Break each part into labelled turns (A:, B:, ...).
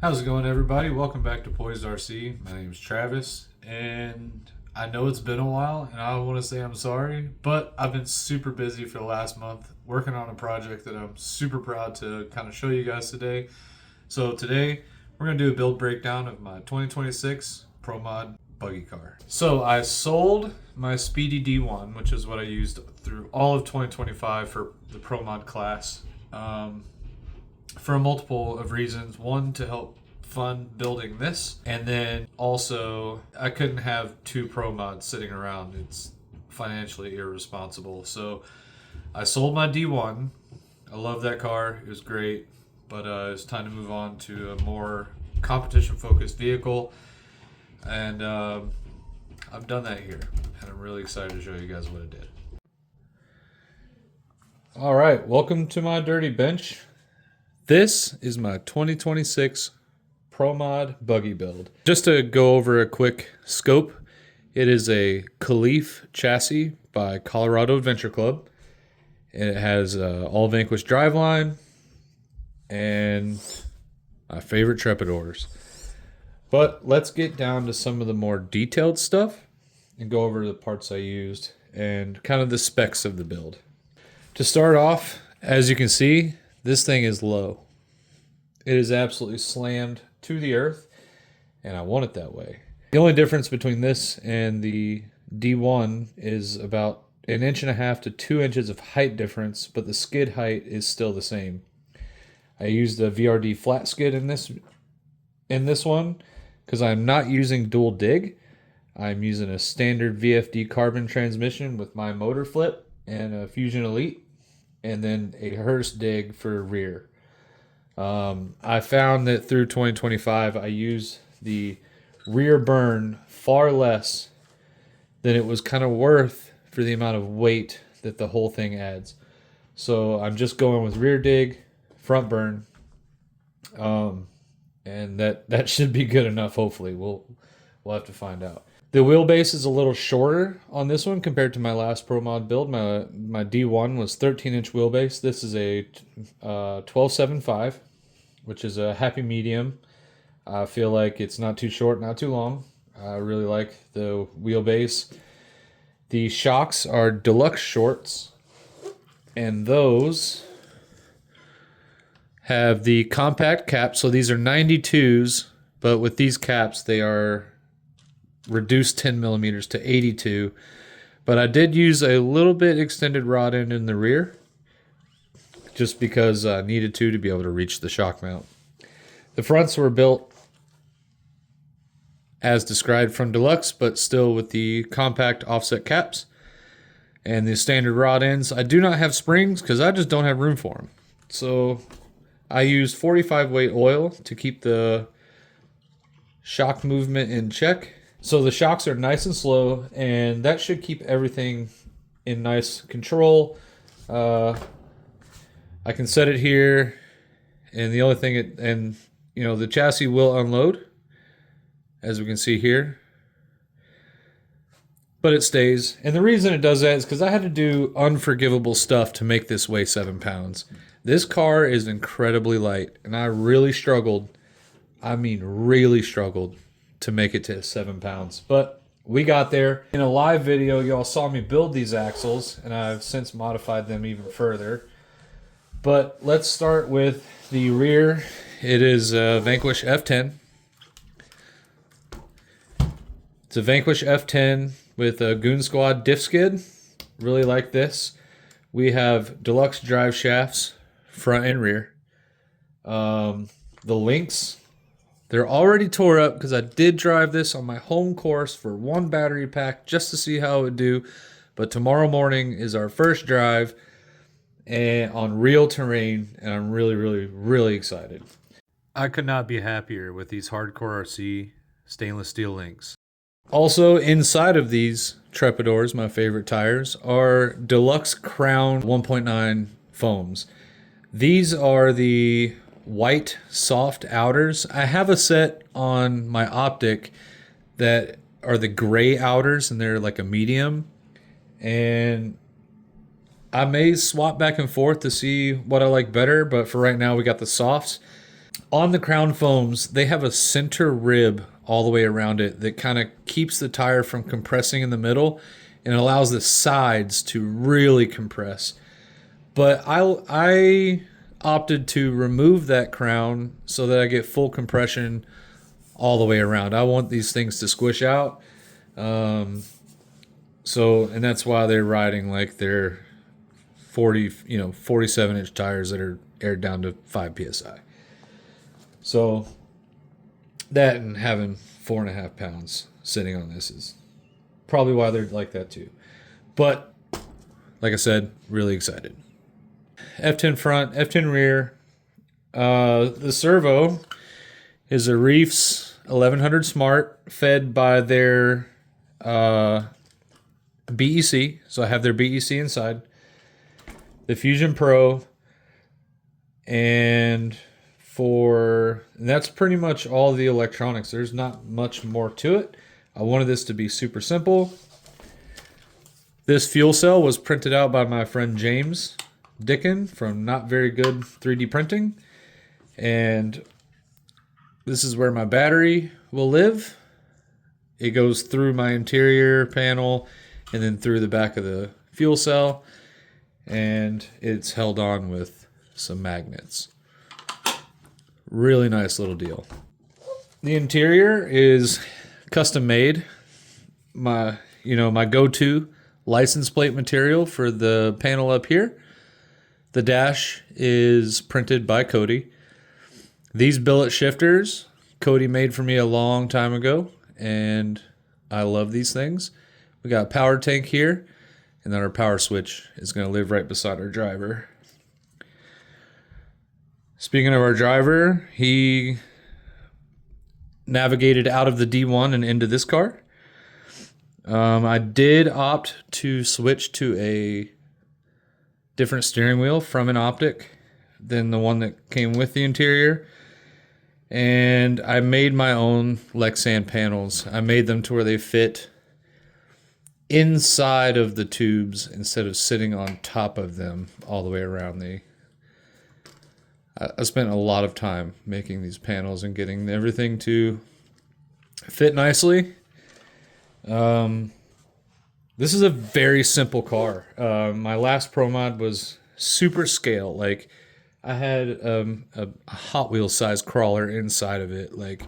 A: How's it going, everybody? Welcome back to Poised RC. My name is Travis, and I know it's been a while, and I want to say I'm sorry, but I've been super busy for the last month working on a project that I'm super proud to kind of show you guys today. So today we're going to do a build breakdown of my 2026 ProMod buggy car. So I sold my Speedy D1, which is what I used through all of 2025 for the ProMod class. For a multiple of reasons. One, to help fund building this, and then also I couldn't have two Pro Mods sitting around. It's financially irresponsible. So I sold my D1. I love that car. It was great, but it's time to move on to a more competition-focused vehicle, and I've done that here, and I'm really excited to show you guys what I did. All right, welcome to my dirty bench. This is my 2026 ProMod buggy build. Just to go over a quick scope, it is a Kalif chassis by Colorado Adventure Club. And it has all Vanquish driveline and my favorite Trepidors. But let's get down to some of the more detailed stuff and go over the parts I used and kind of the specs of the build. To start off, as you can see, this thing is low. It is absolutely slammed to the earth, and I want it that way. The only difference between this and the D1 is about 1.5 to 2 inches of height difference, but the skid height is still the same. I used the VRD flat skid in this one because I'm not using dual dig. I'm using a standard VFD carbon transmission with my motor flip and a Fusion Elite, and then a Hurst dig for rear. I found that through 2025, I use the rear burn far less than it was kind of worth for the amount of weight that the whole thing adds. So I'm just going with rear dig, front burn, and that should be good enough. Hopefully, we'll have to find out. The wheelbase is a little shorter on this one compared to my last ProMod build. My D1 was 13-inch wheelbase. This is a 12.75, which is a happy medium. I feel like it's not too short, not too long. I really like the wheelbase. The shocks are deluxe shorts, and those have the compact caps. So these are 92s, but with these caps, they are reduced 10 millimeters to 82. But I did use a little bit extended rod end in the rear, just because I needed to be able to reach the shock mount. The fronts were built as described from Deluxe, but still with the compact offset caps and the standard rod ends. I do not have springs because I just don't have room for them. So I used 45 weight oil to keep the shock movement in check. So the shocks are nice and slow, and that should keep everything in nice control. I can set it here, and the only thing the chassis will unload, as we can see here, but it stays. And the reason it does that is because I had to do unforgivable stuff to make this weigh 7 pounds. This car is incredibly light, and I really struggled. I mean, really struggled to make it to 7 pounds, but we got there. In a live video, y'all saw me build these axles, and I've since modified them even further. But let's start with the rear. It is a Vanquish F10. It's a Vanquish F10 with a Goon Squad diff skid. Really like this. We have deluxe drive shafts, front and rear. The links, they're already tore up because I did drive this on my home course for one battery pack just to see how it would do. But tomorrow morning is our first drive and on real terrain, and I'm really, really, really excited. I could not be happier with these Hardcore RC stainless steel links. Also inside of these Trepidors, my favorite tires, are Deluxe Crown 1.9 foams. These are the white soft outers. I have a set on my Optic that are the gray outers, and they're like a medium. And I may swap back and forth to see what I like better, but for right now we got the softs. On the crown foams, they have a center rib all the way around it that kind of keeps the tire from compressing in the middle and allows the sides to really compress. But I opted to remove that crown so that I get full compression all the way around. I want these things to squish out. And that's why they're riding like they're 47-inch tires that are aired down to 5 psi. So that and having 4.5 pounds sitting on this is probably why they're like that too. But like I said, really excited. F10 front, F10 rear. The servo is a Reefs 1100 Smart fed by their BEC. So I have their BEC inside. The Fusion Pro. And that's pretty much all the electronics. There's not much more to it. I wanted this to be super simple. This fuel cell was printed out by my friend James Dickin from Not Very Good 3D Printing. And this is where my battery will live. It goes through my interior panel and then through the back of the fuel cell. And it's held on with some magnets. Really nice little deal. The interior is custom made. My go-to license plate material for the panel up here. The dash is printed by Cody. These billet shifters, Cody made for me a long time ago, and I love these things. We got a power tank here, and then our power switch is going to live right beside our driver. Speaking of our driver, he navigated out of the D1 and into this car. I did opt to switch to a different steering wheel from an Optic than the one that came with the interior. And I made my own Lexan panels. I made them to where they fit inside of the tubes instead of sitting on top of them all the way around I spent a lot of time making these panels and getting everything to fit nicely. This is a very simple car. My last ProMod was super scale. Like, I had a Hot Wheels size crawler inside of it. Like,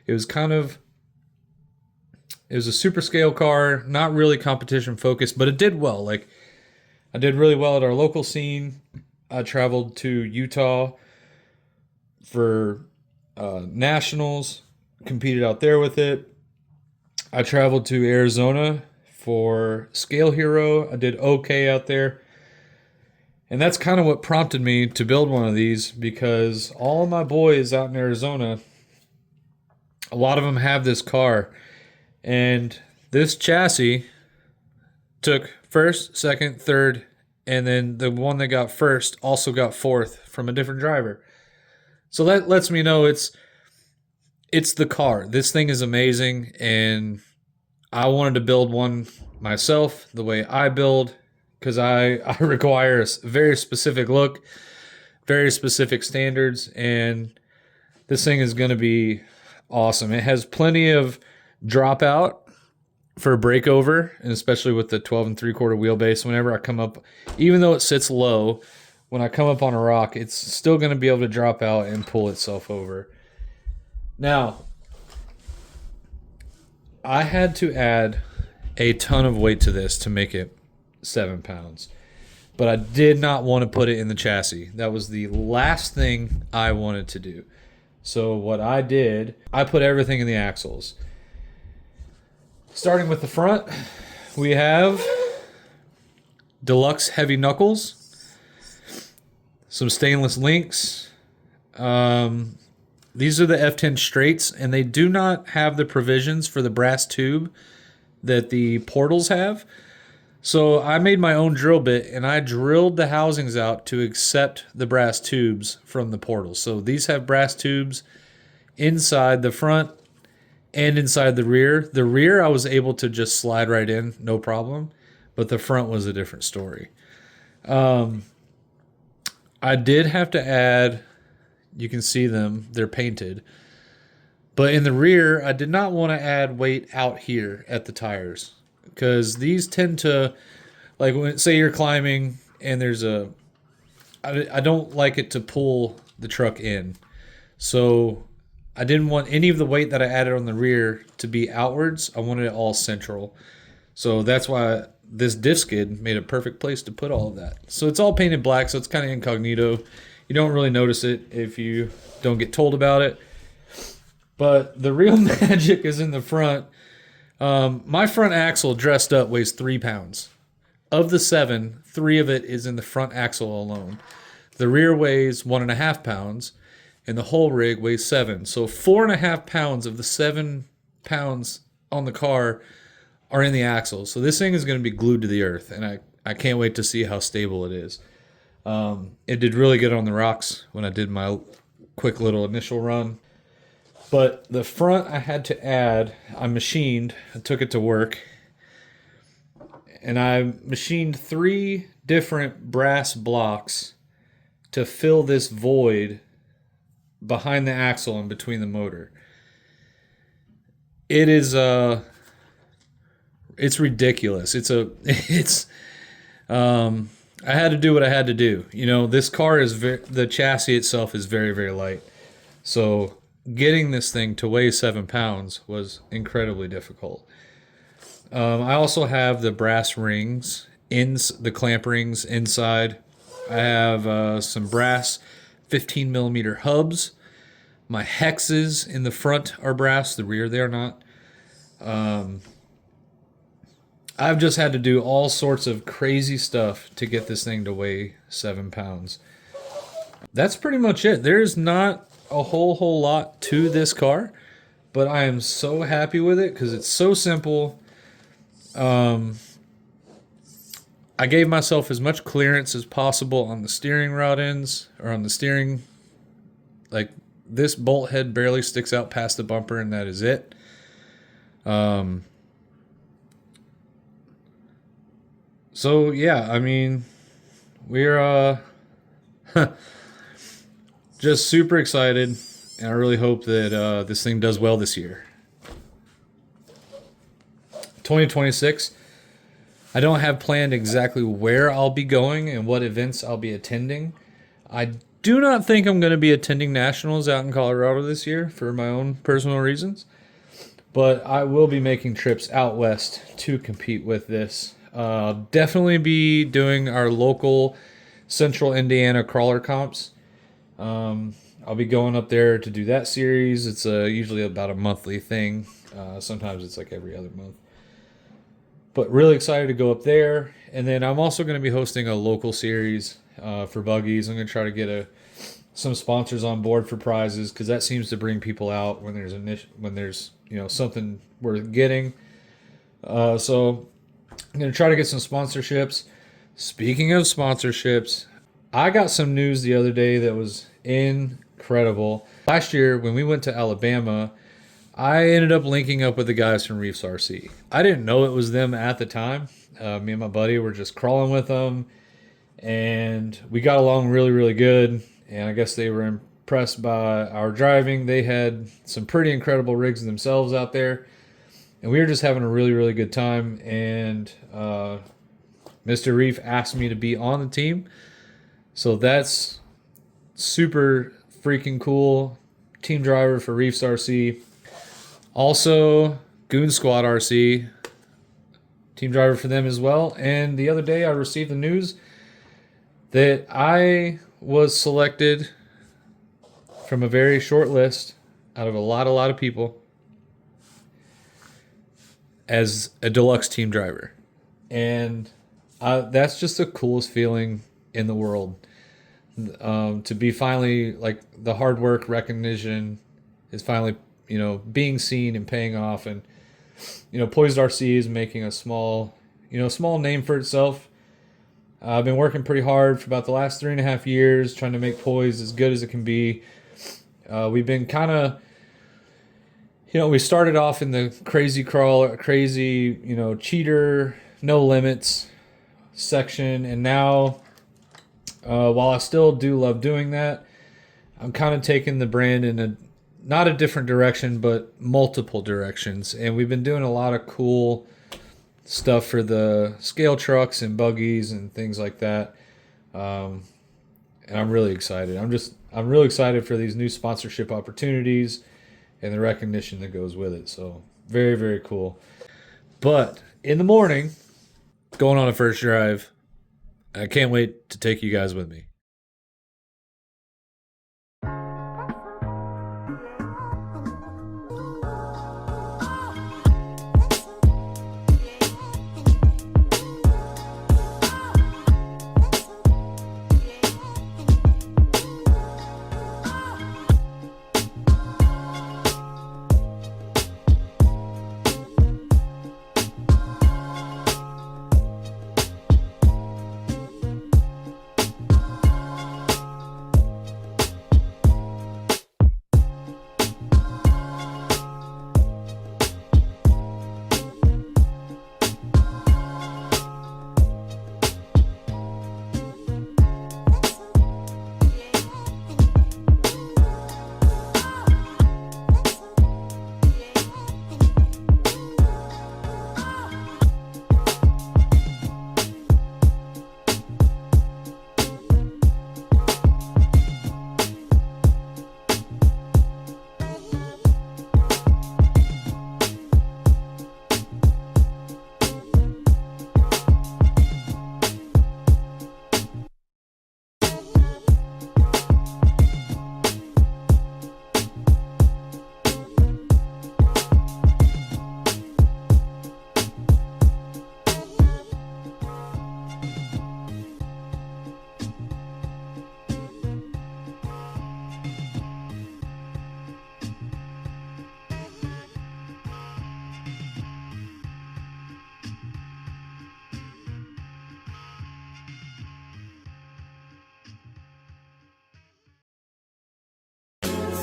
A: it was a super scale car, not really competition focused, but it did well. Like, I did really well at our local scene. I traveled to Utah for nationals, competed out there with it. I traveled to Arizona for Scale Hero. I did okay out there. And that's kind of what prompted me to build one of these, because all of my boys out in Arizona, a lot of them have this car. And this chassis took first, second, third, and then the one that got first also got fourth from a different driver. So that lets me know it's the car. This thing is amazing, and I wanted to build one myself the way I build, because I require a very specific look, very specific standards, and this thing is going to be awesome. It has plenty of dropout for breakover, and especially with the 12 3/4 wheelbase. Whenever I come up, even though it sits low, when I come up on a rock, it's still going to be able to drop out and pull itself over. Now, I had to add a ton of weight to this to make it 7 pounds. But I did not want to put it in the chassis. That was the last thing I wanted to do. So what I did, I put everything in the axles. Starting with the front, we have deluxe heavy knuckles, some stainless links. These are the F10 straights, and they do not have the provisions for the brass tube that the portals have. So I made my own drill bit, and I drilled the housings out to accept the brass tubes from the portals. So these have brass tubes inside the front and inside the rear. The rear I was able to just slide right in, no problem, but the front was a different story. I did have to add You can see them. They're painted. But in the rear, I did not want to add weight out here at the tires because these tend to, like, when say you're climbing and there's I don't like it to pull the truck in. So I didn't want any of the weight that I added on the rear to be outwards. I wanted it all central. So that's why this diff skid made a perfect place to put all of that. So it's all painted black, so it's kind of incognito. You don't really notice it if you don't get told about it. But the real magic is in the front. My front axle dressed up weighs 3 pounds. Of the 7, 3 of it is in the front axle alone. The rear weighs 1.5 pounds, and the whole rig weighs 7. So 4.5 pounds of the 7 pounds on the car are in the axle. So this thing is going to be glued to the earth, and I can't wait to see how stable it is. It did really good on the rocks when I did my quick little initial run. But the front I had to add, I took it to work, and I machined 3 different brass blocks to fill this void behind the axle and between the motor. It is it's ridiculous. I had to do what I had to do. You know, this car is the chassis itself is very, very light. So getting this thing to weigh 7 pounds was incredibly difficult. I also have the brass rings, the clamp rings inside. I have some brass 15 millimeter hubs. My hexes in the front are brass, the rear they are not. I've just had to do all sorts of crazy stuff to get this thing to weigh 7 pounds. That's pretty much it. There's not a whole lot to this car, but I am so happy with it because it's so simple. I gave myself as much clearance as possible on the steering rod ends, or on the steering. Like, this bolt head barely sticks out past the bumper, and that is it. So yeah, I mean, we're just super excited, and I really hope that this thing does well this year. 2026, I don't have planned exactly where I'll be going and what events I'll be attending. I do not think I'm going to be attending nationals out in Colorado this year for my own personal reasons, but I will be making trips out west to compete with this. Definitely be doing our local Central Indiana crawler comps. I'll be going up there to do that series. It's usually about a monthly thing. Sometimes it's like every other month. But really excited to go up there. And then I'm also going to be hosting a local series for buggies. I'm going to try to get some sponsors on board for prizes, because that seems to bring people out when there's something worth getting. So I'm going to try to get some sponsorships. Speaking of sponsorships, I got some news the other day that was incredible. Last year, when we went to Alabama, I ended up linking up with the guys from Reefs RC. I didn't know it was them at the time. Me and my buddy were just crawling with them, and we got along really, really good. And I guess they were impressed by our driving. They had some pretty incredible rigs themselves out there, and we were just having a really, really good time. And Mr. Reef asked me to be on the team, so that's super freaking cool. Team driver for Reefs RC. Also, Goon Squad RC, team driver for them as well. And the other day I received the news that I was selected from a very short list out of a lot of people as a deluxe team driver. And that's just the coolest feeling in the world. To be finally, like, the hard work recognition is finally being seen and paying off. And Poised RC is making a small name for itself. I've been working pretty hard for about the last 3.5 years trying to make Poised as good as it can be. We've been kind of, we started off in the crazy cheater, no limits section, and now while I still do love doing that, I'm kind of taking the brand in a not a different direction, but multiple directions. And we've been doing a lot of cool stuff for the scale trucks and buggies and things like that. And I'm really excited. I'm really excited for these new sponsorship opportunities and the recognition that goes with it. So very, very cool. But in the morning, going on a first drive, I can't wait to take you guys with me.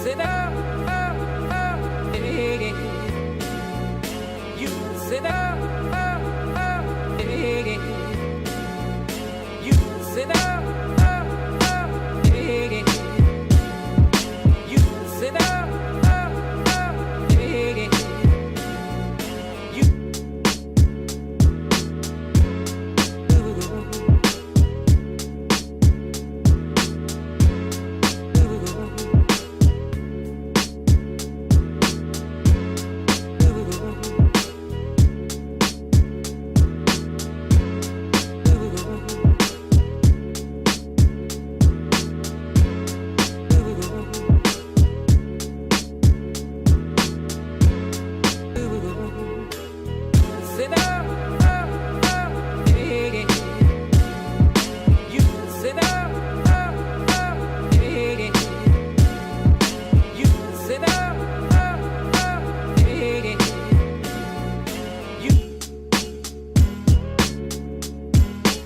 B: Sit down, you sit down, you sit down, you sit down,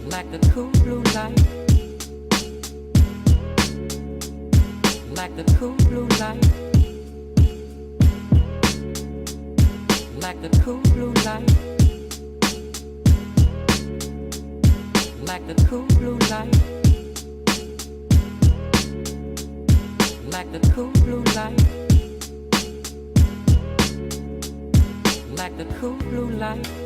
B: like the cool blue light, like the cool blue light, like the cool blue light, like the cool blue light, like the cool blue light, like the cool blue light.